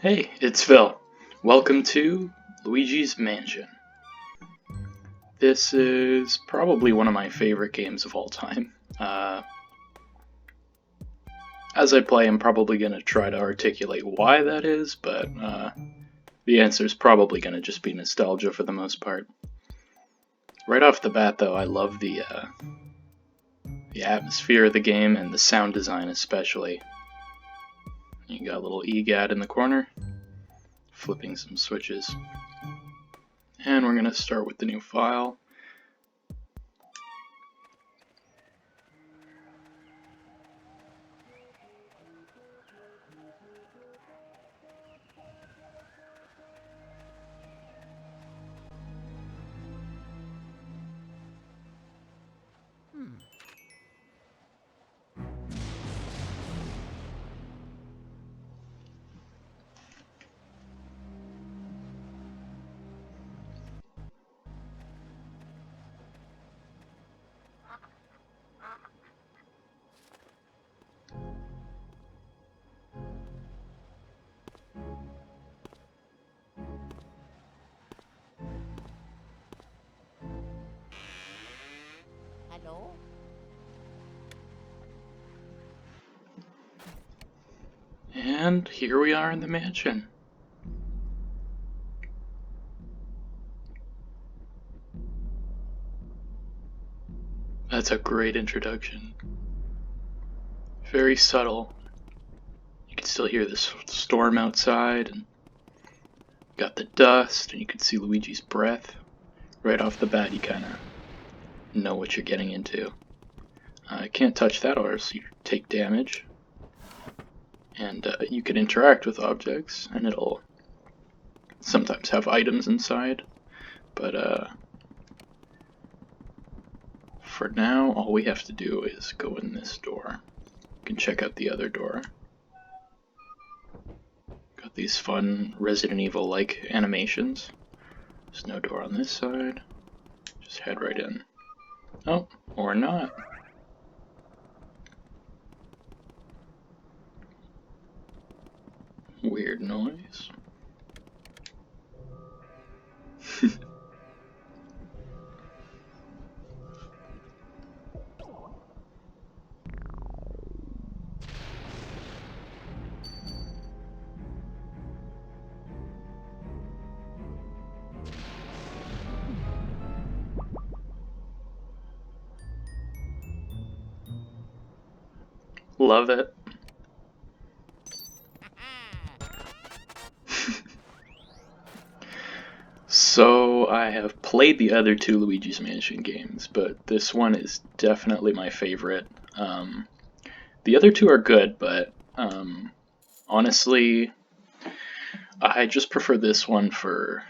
Hey, it's Phil. Welcome to Luigi's Mansion. This is probably one of my favorite games of all time. As I play, I'm probably going to try to articulate why that is, but the answer is probably going to just be nostalgia for the most part. Right off the bat, though, I love the atmosphere of the game and the sound design especially. You got a little EGAD in the corner, flipping some switches. And we're going to start with the new file. Hello? And here we are in the mansion. That's a great introduction. Very subtle. You can still hear the storm outside, and got the dust, and you can see Luigi's breath. Right off the bat, you kind of know what you're getting into. Can't touch that or else you take damage. And you can interact with objects, and it'll sometimes have items inside. But for now, all we have to do is go in this door. You can check out the other door. Got these fun Resident Evil-like animations. There's no door on this side. Just head right in. Oh, or not. Weird noise. Love it. So I have played the other two Luigi's Mansion games, but this one is definitely my favorite. The other two are good, but honestly, I just prefer this one for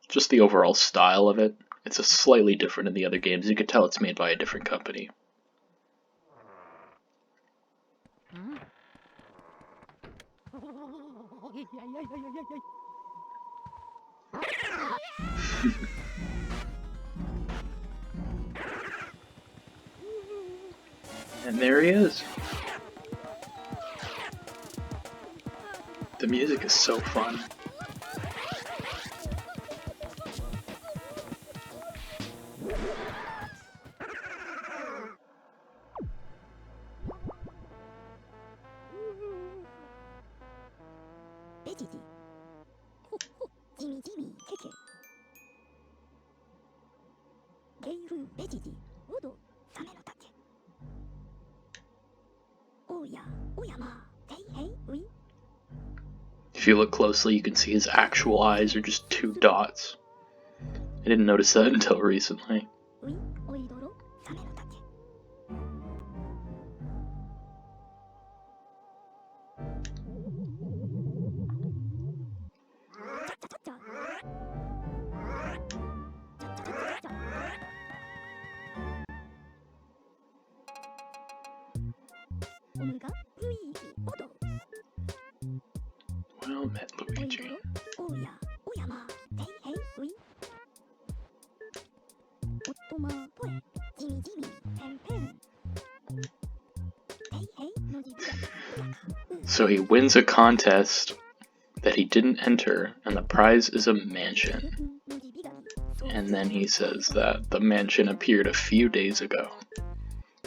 just the overall style of it. It's a slightly different in the other games. You can tell it's made by a different company. And there he is. The music is so fun. If you look closely, you can see his actual eyes are just two dots. I didn't notice that until recently. Well met, Luigi. So he wins a contest that he didn't enter, and the prize is a mansion. And then he says that the mansion appeared a few days ago.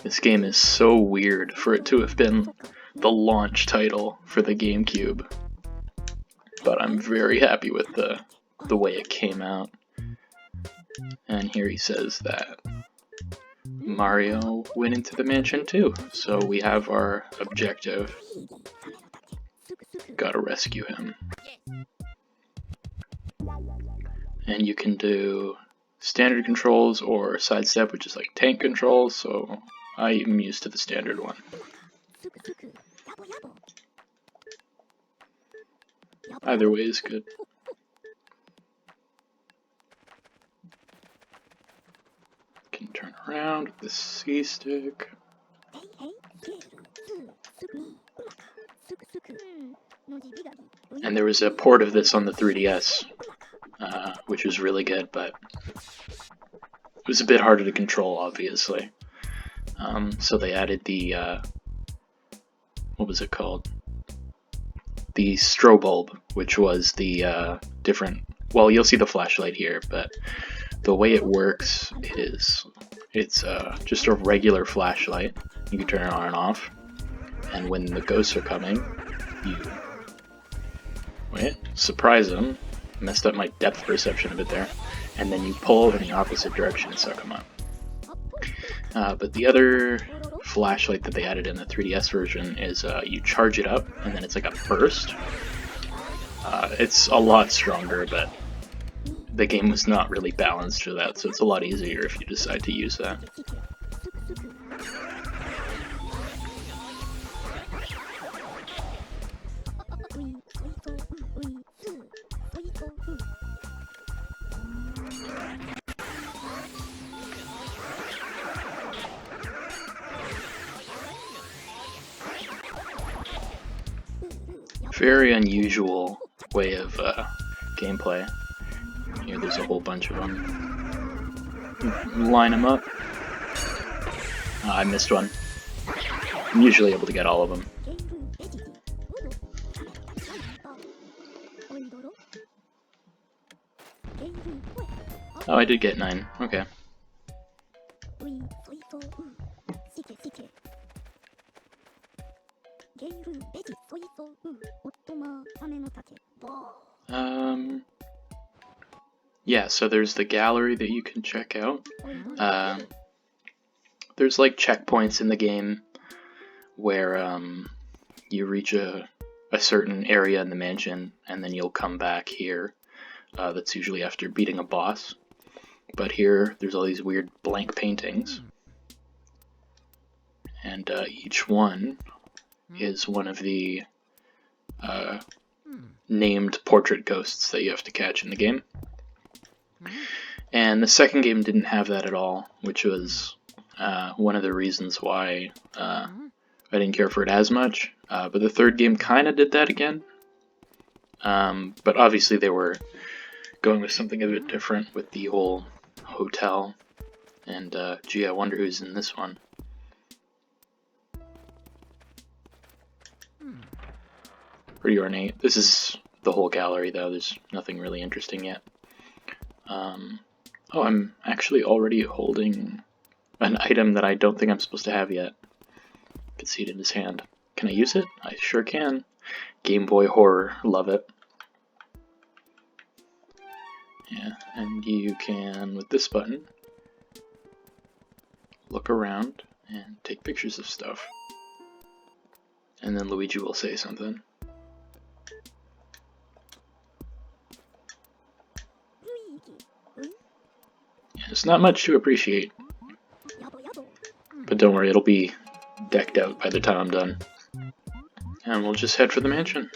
This game is so weird for it to have been the launch title for the GameCube, but I'm very happy with the way it came out. And here he says that Mario went into the mansion too, so we have our objective. Gotta rescue him. And you can do standard controls or sidestep, which is like tank controls, so I am used to the standard one. Either way is good. Can turn around with the C stick. And there was a port of this on the 3DS, which was really good, but it was a bit harder to control, obviously. So they added the, what was it called? The strobe bulb, which was the different, well, you'll see the flashlight here, but the way it works is it's just a regular flashlight. You can turn it on and off, and when the ghosts are coming, you surprise them. Messed up my depth perception a bit there, and then you pull in the opposite direction and suck them up. But the other flashlight that they added in the 3DS version is you charge it up, and then it's like a burst. It's a lot stronger, but the game was not really balanced for that, so it's a lot easier if you decide to use that. Very unusual way of gameplay. Here, there's a whole bunch of them. Line them up. I missed one. I'm usually able to get all of them. Oh, I did get 9. Okay. Yeah, so there's the gallery that you can check out. There's like checkpoints in the game where you reach a certain area in the mansion, and then you'll come back here. That's usually after beating a boss. But here, there's all these weird blank paintings. And each one is one of the named portrait ghosts that you have to catch in the game. And the second game didn't have that at all, which was one of the reasons why I didn't care for it as much. But the third game kind of did that again. But obviously they were going with something a bit different with the whole hotel. And gee, I wonder who's in this one. Pretty ornate. This is the whole gallery though, there's nothing really interesting yet. Oh, I'm actually already holding an item that I don't think I'm supposed to have yet. You can see it in his hand. Can I use it? I sure can. Game Boy Horror, love it. Yeah, and you can, with this button, look around and take pictures of stuff. And then Luigi will say something. It's not much to appreciate, but don't worry, it'll be decked out by the time I'm done. And we'll just head for the mansion.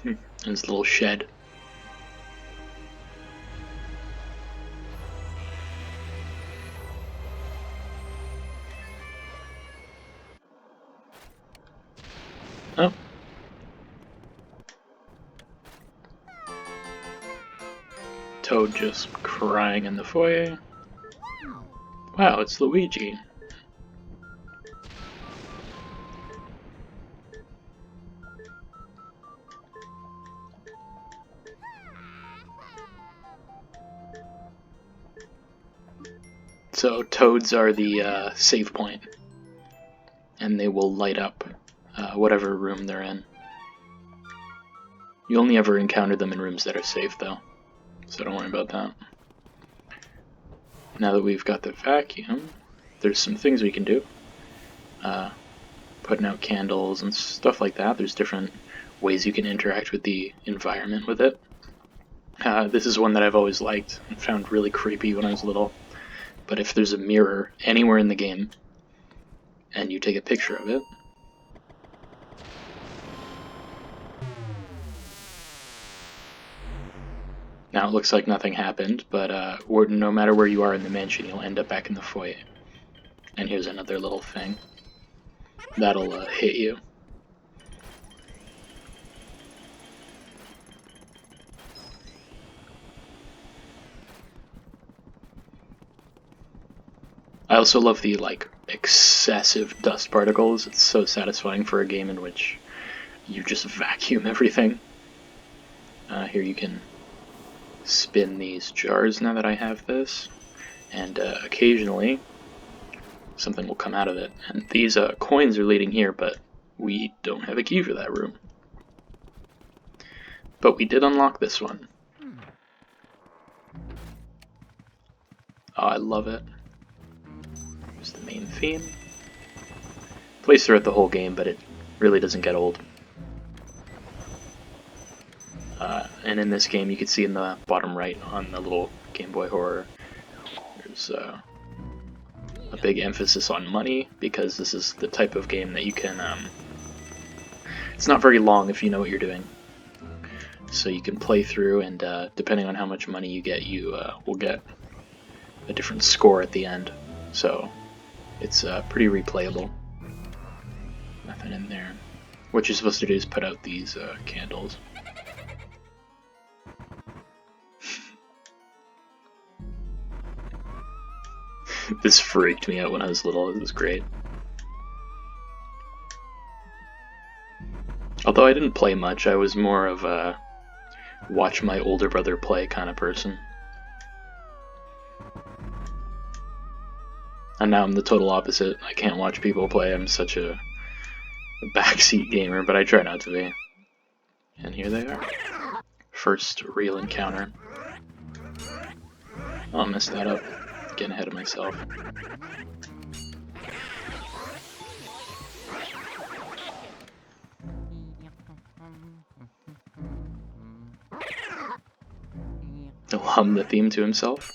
And his little shed. Oh. Toad just crying in the foyer. Wow, it's Luigi. So toads are the save point, and they will light up whatever room they're in. You only ever encounter them in rooms that are safe, though, so don't worry about that. Now that we've got the vacuum, there's some things we can do. Putting out candles and stuff like that. There's different ways you can interact with the environment with it. This is one that I've always liked and found really creepy when I was little. But if there's a mirror anywhere in the game, and you take a picture of it, now it looks like nothing happened, but no matter where you are in the mansion, you'll end up back in the foyer. And here's another little thing. That'll hit you. I also love the excessive dust particles. It's so satisfying for a game in which you just vacuum everything. Here you can spin these jars now that I have this, and occasionally something will come out of it. And these coins are leading here, but we don't have a key for that room. But we did unlock this one. Oh, I love it. Here's the main theme. Plays throughout the whole game, but it really doesn't get old. And in this game, you can see in the bottom right on the little Game Boy Horror, there's a big emphasis on money, because this is the type of game that you can... it's not very long if you know what you're doing. So you can play through, and depending on how much money you get, you will get a different score at the end. So it's pretty replayable. Nothing in there. What you're supposed to do is put out these candles. This freaked me out when I was little. It was great. Although I didn't play much, I was more of a watch my older brother play kind of person. And now I'm the total opposite. I can't watch people play. I'm such a backseat gamer, but I try not to be. And here they are. First real encounter. Oh, I messed that up. Getting ahead of myself. He'll hum the theme to himself.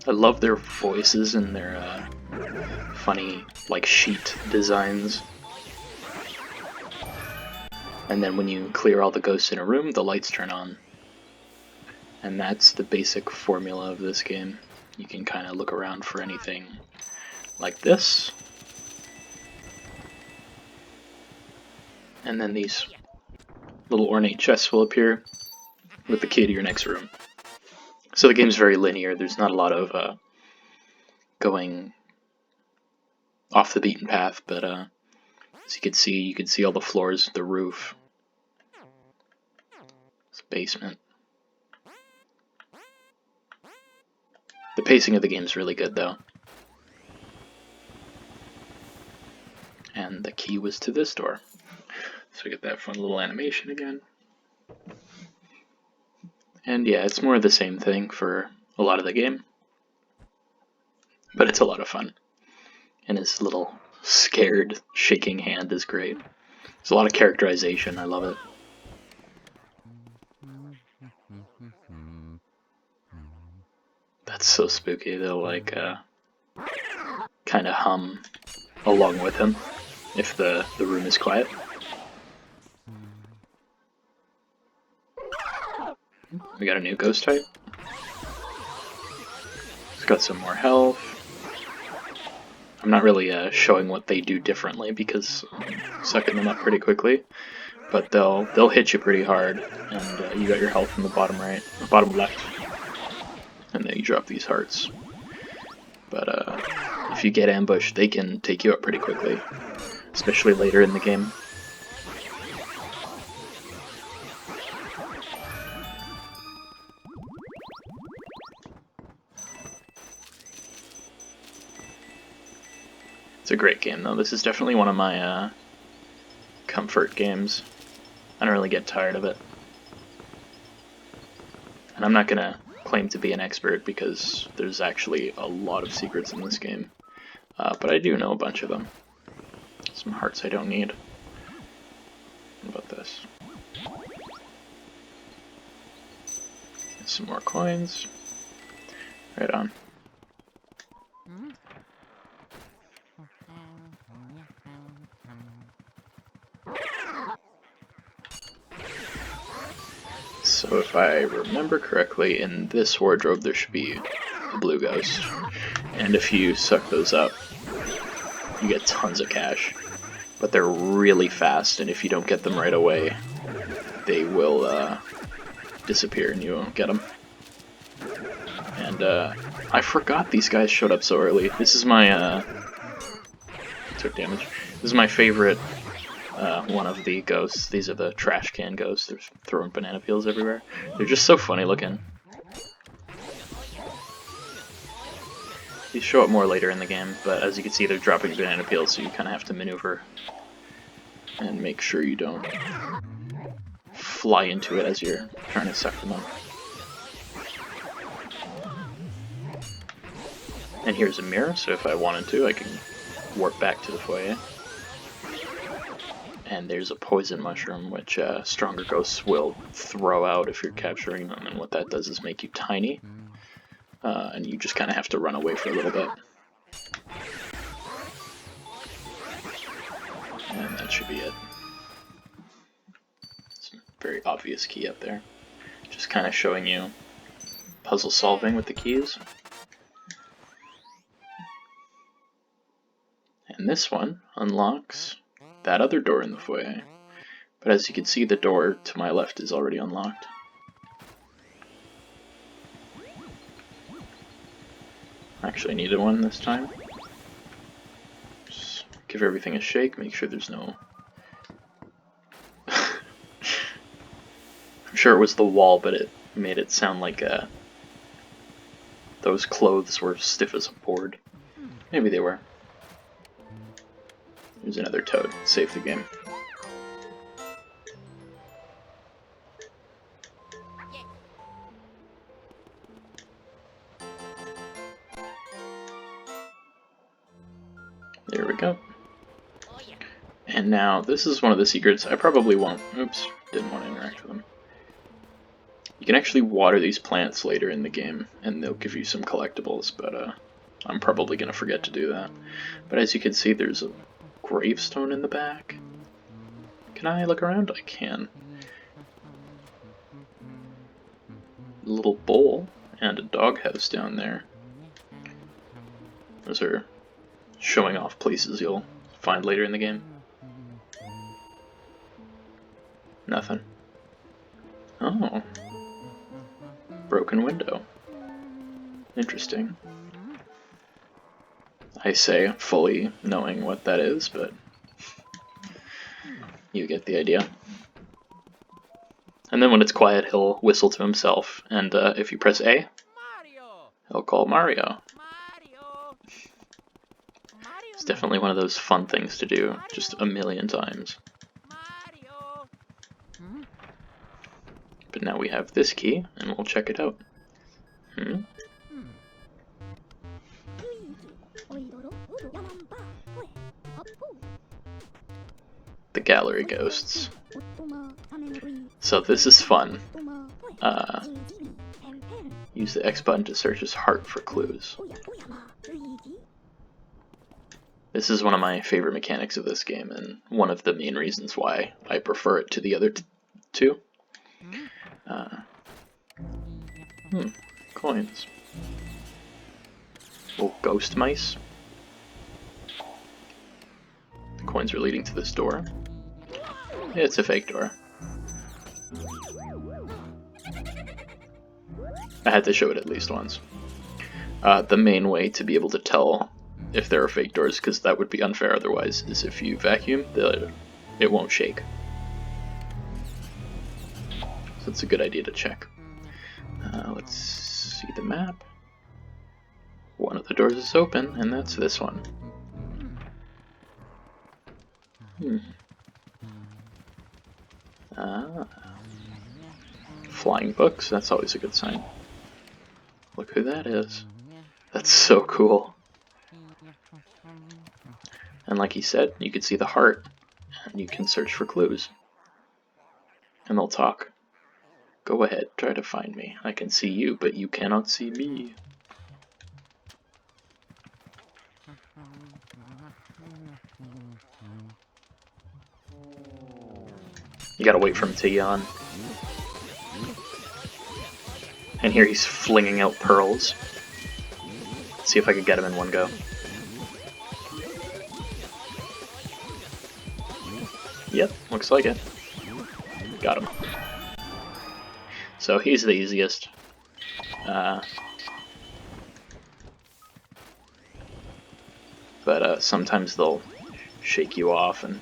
I love their voices and their funny, sheet designs. And then when you clear all the ghosts in a room, the lights turn on. And that's the basic formula of this game. You can kind of look around for anything like this. And then these little ornate chests will appear with the key to your next room. So the game's very linear. There's not a lot of going off the beaten path, but as you can see all the floors, the roof. It's a basement. The pacing of the game is really good, though. And the key was to this door. So we get that fun little animation again. And yeah, it's more of the same thing for a lot of the game. But it's a lot of fun. And his little scared, shaking hand is great. There's a lot of characterization, I love it. That's so spooky, they'll kind of hum along with him if the room is quiet. We got a new ghost type. It's got some more health. I'm not really showing what they do differently because I'm sucking them up pretty quickly, but they'll hit you pretty hard, and you got your health in the bottom right, bottom left, and then you drop these hearts. But if you get ambushed, they can take you out pretty quickly. especially later in the game. It's a great game, though. This is definitely one of my comfort games. I don't really get tired of it. And I'm not gonna claim to be an expert because there's actually a lot of secrets in this game. But I do know a bunch of them. Some hearts I don't need. What about this? Some more coins. Right on. So if I remember correctly, in this wardrobe there should be a blue ghost. And if you suck those up, you get tons of cash. But they're really fast, and if you don't get them right away, they will disappear and you won't get them. And I forgot these guys showed up so early. This is my took damage. This is my favorite one of the ghosts. These are the trash can ghosts. They're throwing banana peels everywhere. They're just so funny looking. These show up more later in the game, but as you can see, they're dropping banana peels, so you kind of have to maneuver and make sure you don't fly into it as you're trying to suck them up. And here's a mirror, so if I wanted to, I can warp back to the foyer. And there's a poison mushroom, which stronger ghosts will throw out if you're capturing them, and what that does is make you tiny, and you just kind of have to run away for a little bit. And that should be it. It's a very obvious key up there. Just kind of showing you puzzle solving with the keys. And this one unlocks that other door in the foyer. But as you can see, the door to my left is already unlocked. Actually needed one this time. Just give everything a shake, make sure there's no... I'm sure it was the wall, but it made it sound like those clothes were stiff as a board. Maybe they were. There's another toad. Save the game. There we go. And now, this is one of the secrets. I probably won't. Oops, didn't want to interact with them. You can actually water these plants later in the game, and they'll give you some collectibles, but I'm probably going to forget to do that. But as you can see, there's a gravestone in the back. Can I look around? I can. A little bowl and a doghouse down there. Those are showing off places you'll find later in the game. Nothing. Oh. Broken window. Interesting. I say, fully knowing what that is, but you get the idea. And then when it's quiet, he'll whistle to himself, and if you press A, he'll call Mario. It's definitely one of those fun things to do, just a million times. But now we have this key, and we'll check it out. The gallery ghosts. So this is fun. Use the X button to search his heart for clues. This is one of my favorite mechanics of this game, and one of the main reasons why I prefer it to the other two. Coins. Little ghost mice. The coins are leading to this door. It's a fake door. I had to show it at least once. The main way to be able to tell if there are fake doors, because that would be unfair otherwise, is if you vacuum, it won't shake. So it's a good idea to check. Let's see the map. One of the doors is open, and that's this one. Flying books, that's always a good sign. Look who that is. That's so cool. And like he said, you can see the heart, and you can search for clues. And they'll talk. Go ahead, try to find me. I can see you, but you cannot see me. You gotta wait for him to yawn. And here he's flinging out pearls. Let's see if I can get him in one go. Yep, looks like it. Got him. So he's the easiest. But sometimes they'll shake you off, and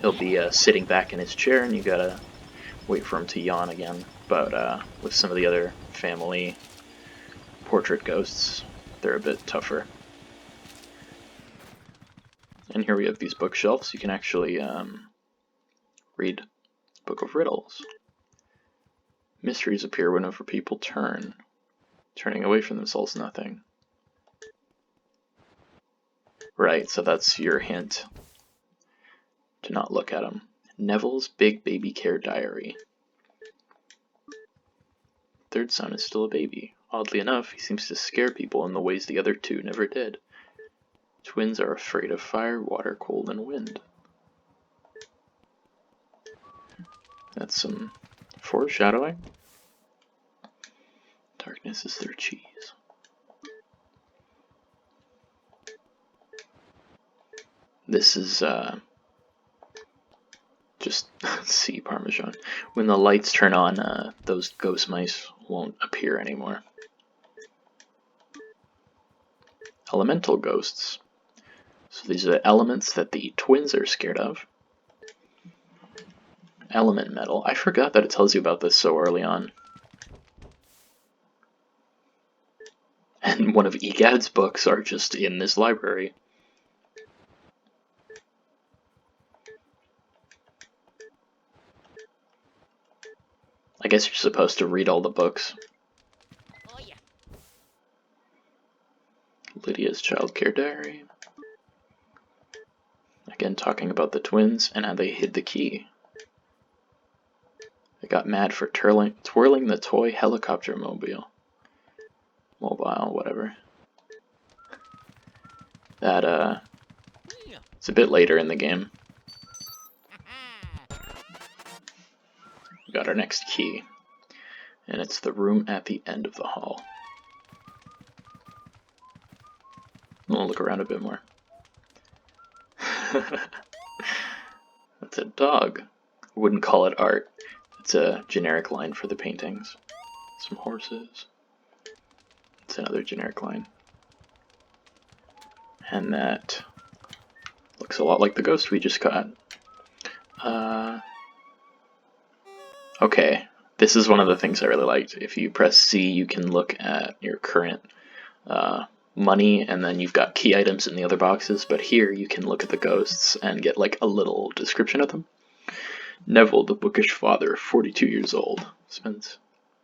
he'll be sitting back in his chair, and you gotta wait for him to yawn again. But with some of the other family portrait ghosts, they're a bit tougher. And here we have these bookshelves. You can actually read Book of Riddles. Mysteries appear whenever people turn. Turning away from themselves, nothing. Right, so that's your hint to not look at them. Neville's Big Baby Care Diary. Third son is still a baby. Oddly enough, he seems to scare people in the ways the other two never did. Twins are afraid of fire, water, cold, and wind. That's some foreshadowing. Darkness is their cheese. This is just sea Parmesan. When the lights turn on, those ghost mice won't appear anymore. Elemental ghosts. So these are the elements that the twins are scared of. Element metal. I forgot that it tells you about this so early on. And one of Egad's books are just in this library. I guess you're supposed to read all the books. Oh, yeah. Lydia's childcare diary. Again, talking about the twins and how they hid the key. They got mad for twirling the toy helicopter mobile, whatever. That, it's a bit later in the game. We got our next key, and it's the room at the end of the hall. We'll look around a bit more. That's a dog. Wouldn't call it art. It's a generic line for the paintings. Some horses. It's another generic line. And that looks a lot like the ghost we just got. Okay, this is one of the things I really liked. If you press C, you can look at your current money, and then you've got key items in the other boxes, but here you can look at the ghosts and get like a little description of them. Neville, the bookish father, 42 years old, spends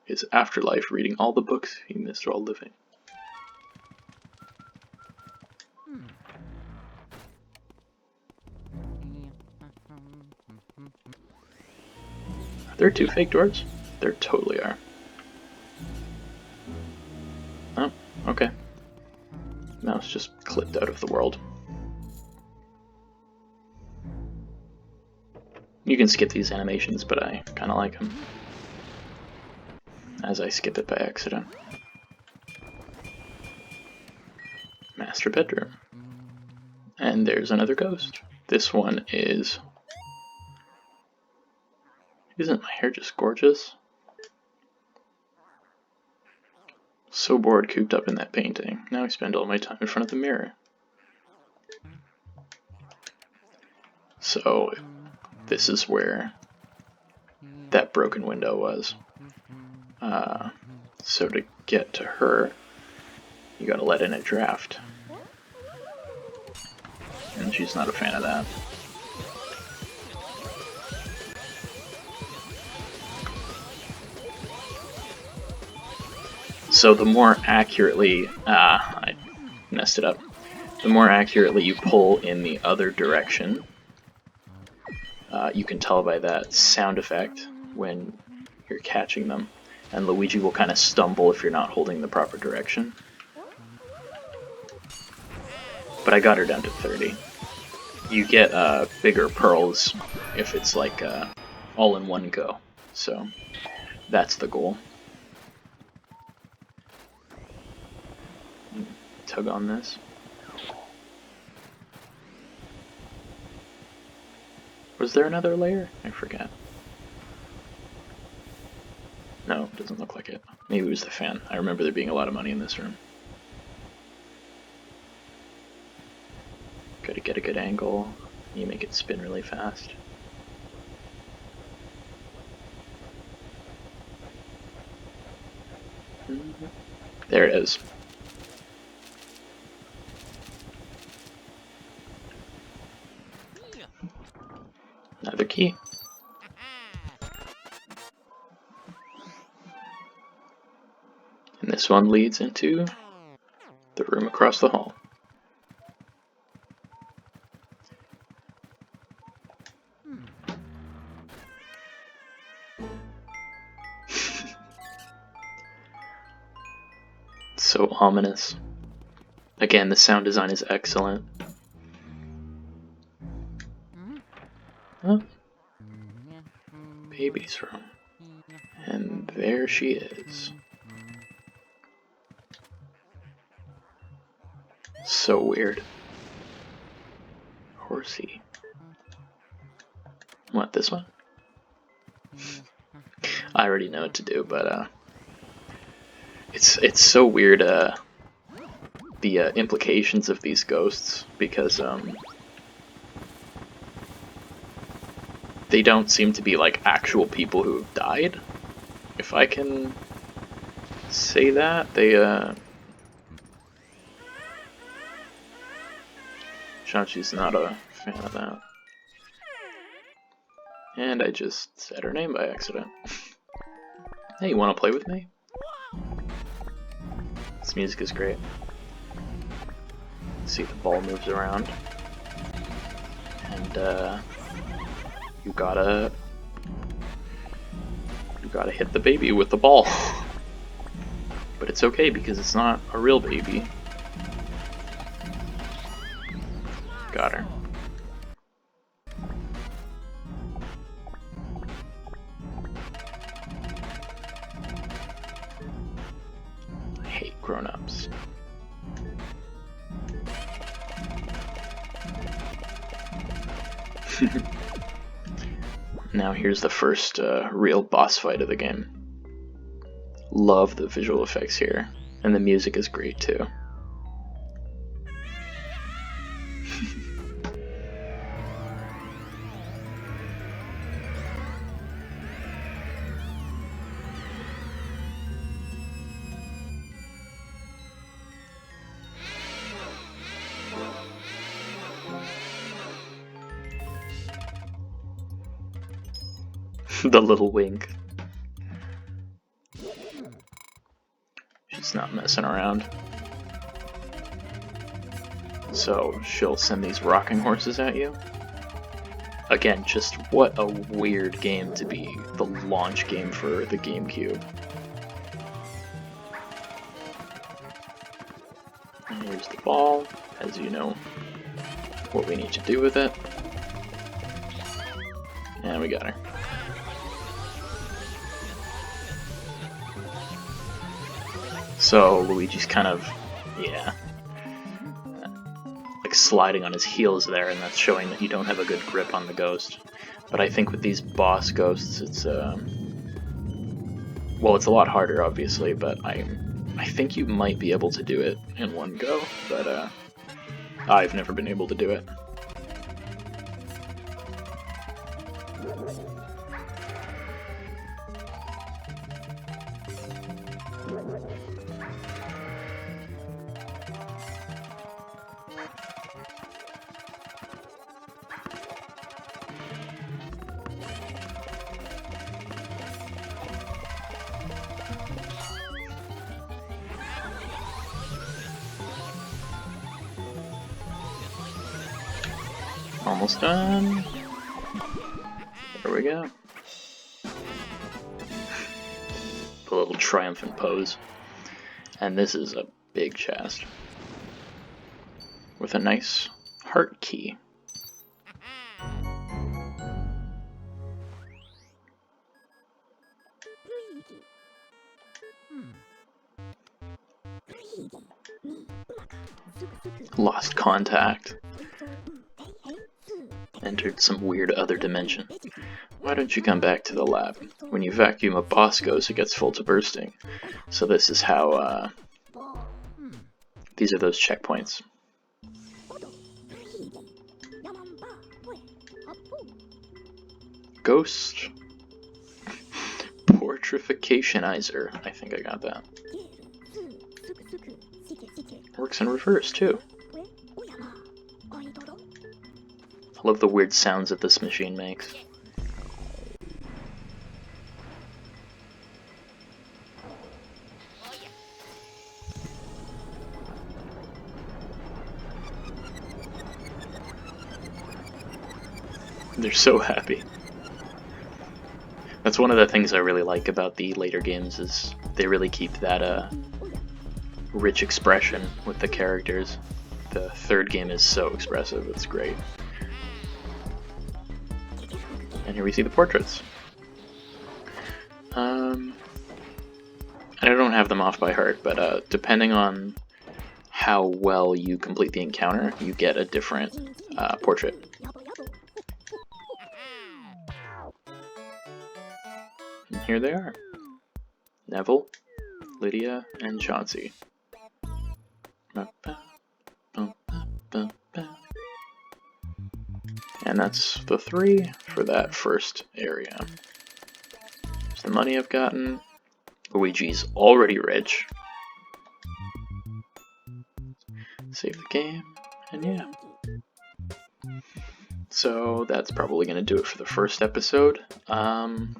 his afterlife reading all the books he missed while living. Are there two fake doors? There totally are. Oh, okay. Mouse just clipped out of the world. You can skip these animations, but I kind of like them, as I skip it by accident. Master bedroom. And there's another ghost. This one is... Isn't my hair just gorgeous? So bored cooped up in that painting. Now I spend all my time in front of the mirror. So this is where that broken window was. So to get to her, you gotta let in a draft. And she's not a fan of that. So the more accurately, I messed it up. The more accurately you pull in the other direction, you can tell by that sound effect when you're catching them. And Luigi will kind of stumble if you're not holding the proper direction. But I got her down to 30. You get bigger pearls if it's like all in one go. So that's the goal. Tug on this. Was there another layer? I forget. No, it doesn't look like it. Maybe it was the fan. I remember there being a lot of money in this room. Gotta get a good angle. You make it spin really fast. There it is. Another key. And this one leads into the room across the hall. So ominous. Again, the sound design is excellent. Oh. Baby's room. And there she is. So weird. Horsey. What, this one? I already know what to do, but it's so weird, the implications of these ghosts, because they don't seem to be like actual people who have died, if I can say that. They Chachi's not a fan of that. And I just said her name by accident. Hey, you wanna play with me? This music is great. See, the ball moves around. And you gotta hit the baby with the ball. But it's okay because it's not a real baby. Got her. I hate grown-ups. Now here's the first real boss fight of the game. Love the visual effects here, and the music is great too. The little wink. She's not messing around. So she'll send these rocking horses at you. Again, just what a weird game to be the launch game for the GameCube. And here's the ball, as you know what we need to do with it. And we got her. So Luigi's kind of, yeah, like sliding on his heels there, and that's showing that you don't have a good grip on the ghost. But I think with these boss ghosts, it's well, it's a lot harder, obviously, but I I think you might be able to do it in one go, but I've never been able to do it. Almost done. There we go. A little triumphant pose. And this is a big chest with a nice heart key. Lost contact. Entered some weird other dimension. Why don't you come back to the lab? When you vacuum a boss goes, it gets full to bursting. So this is how, these are those checkpoints. Ghost Portrificationizer. I think I got that. Works in reverse too. I love the weird sounds that this machine makes. They're so happy. That's one of the things I really like about the later games, is they really keep that rich expression with the characters. The third game is so expressive, it's great. And here we see the portraits. And I don't have them off by heart, but depending on how well you complete the encounter, you get a different portrait. And here they are. Neville, Lydia, and Chauncey. And that's the 3 for that first area. There's the money I've gotten. Luigi's already rich. Save the game, and yeah. So that's probably going to do it for the first episode. I'm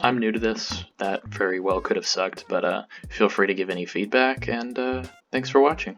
new to this. That very well could have sucked, but feel free to give any feedback, and thanks for watching.